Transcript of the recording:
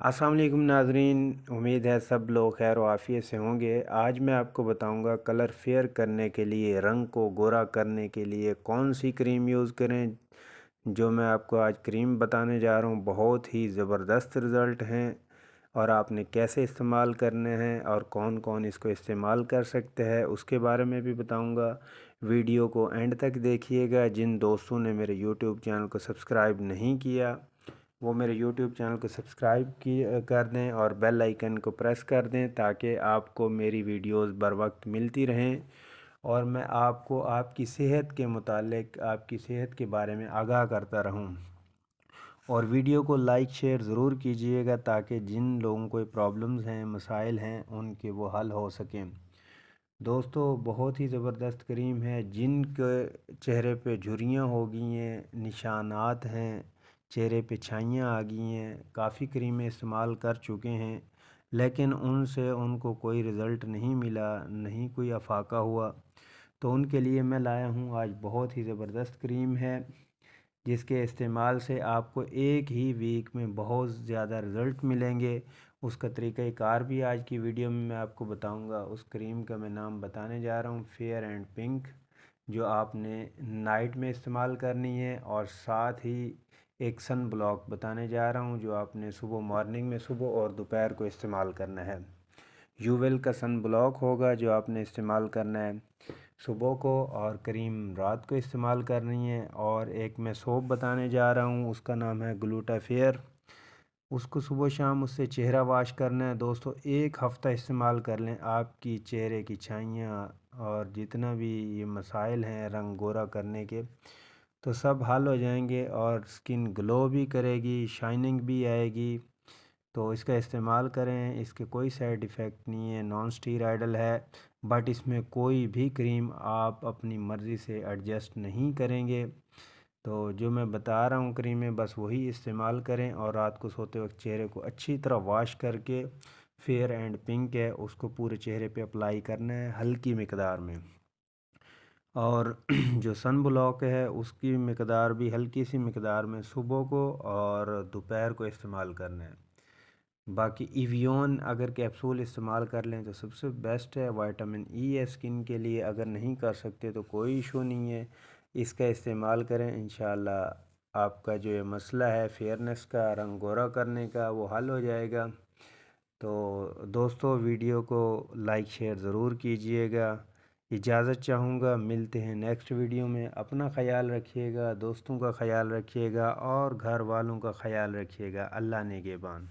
अस्सलाम वालेकुम नाज़रीन, उम्मीद है सब लोग खैर व आफ़ियत से होंगे। आज मैं आपको बताऊंगा कलर फेयर करने के लिए, रंग को गोरा करने के लिए कौन सी क्रीम यूज़ करें। जो मैं आपको आज क्रीम बताने जा रहा हूँ बहुत ही ज़बरदस्त रिज़ल्ट हैं और आपने कैसे इस्तेमाल करने हैं और कौन कौन इसको इस्तेमाल कर सकते हैं उसके बारे में भी बताऊंगा। वीडियो को एंड तक देखिएगा। जिन दोस्तों ने मेरे यूट्यूब चैनल को सब्सक्राइब नहीं किया वो मेरे यूट्यूब चैनल को सब्सक्राइब कर दें और बेल आइकन को प्रेस कर दें ताकि आपको मेरी वीडियोस बर वक्त मिलती रहें और मैं आपको आपकी सेहत के मुतालिक आपकी सेहत के बारे में आगाह करता रहूं। और वीडियो को लाइक शेयर ज़रूर कीजिएगा ताकि जिन लोगों को प्रॉब्लम्स हैं, मसाइल हैं, उनके वो हल हो सकें। दोस्तों, बहुत ही ज़बरदस्त क्रीम है। जिनके चेहरे पे झुर्रियाँ हो गई हैं, निशानात हैं, चेहरे पे छाइयाँ आ गई हैं, काफ़ी क्रीमें इस्तेमाल कर चुके हैं लेकिन उनसे उनको कोई रिज़ल्ट नहीं मिला, नहीं कोई अफाका हुआ, तो उनके लिए मैं लाया हूँ आज बहुत ही ज़बरदस्त क्रीम है जिसके इस्तेमाल से आपको एक ही वीक में बहुत ज़्यादा रिज़ल्ट मिलेंगे। उसका तरीक़ाकार भी आज की वीडियो में मैं आपको बताऊंगा। उस क्रीम का मैं नाम बताने जा रहा हूँ, फेयर एंड पिंक, जो आपने नाइट में इस्तेमाल करनी है। और साथ ही एक सन ब्लॉक बताने जा रहा हूँ जो आपने सुबह मॉर्निंग में सुबह और दोपहर को इस्तेमाल करना है। यूवेल का सन ब्लॉक होगा जो आपने इस्तेमाल करना है सुबह को, और क्रीम रात को इस्तेमाल करनी है। और एक मैं सोप बताने जा रहा हूँ, उसका नाम है ग्लूटाफेयर। उसको सुबह शाम उससे चेहरा वाश करना है। दोस्तों, एक हफ़्ता इस्तेमाल कर लें, आपकी चेहरे की छाइयाँ और जितना भी ये मसाइल हैं रंग गोरा करने के, तो सब हल हो जाएंगे और स्किन ग्लो भी करेगी, शाइनिंग भी आएगी। तो इसका इस्तेमाल करें, इसके कोई साइड इफ़ेक्ट नहीं है, नॉन स्टीरॉयडल है। बट इसमें कोई भी क्रीम आप अपनी मर्ज़ी से एडजस्ट नहीं करेंगे। तो जो मैं बता रहा हूँ क्रीमें, बस वही इस्तेमाल करें और रात को सोते वक्त चेहरे को अच्छी तरह वॉश करके, फेयर एंड पिंक है उसको पूरे चेहरे पे अप्लाई करना है हल्की मकदार में। और जो सन ब्लॉक है उसकी मकदार भी हल्की सी मकदार में सुबह को और दोपहर को इस्तेमाल करना है। बाकी इवियोन अगर कैप्सूल इस्तेमाल कर लें तो सबसे बेस्ट है। विटामिन ई है स्किन के लिए, अगर नहीं कर सकते तो कोई इशू नहीं है, इसका इस्तेमाल करें। इंशाल्लाह आपका जो ये मसला है फेयरनेस का, रंग गोरा करने का, वो हल हो जाएगा। तो दोस्तों, वीडियो को लाइक शेयर ज़रूर कीजिएगा। इजाज़त चाहूँगा, मिलते हैं नेक्स्ट वीडियो में। अपना ख़याल रखिएगा, दोस्तों का ख़याल रखिएगा और घर वालों का ख़याल रखिएगा। अल्लाह नेगेबान।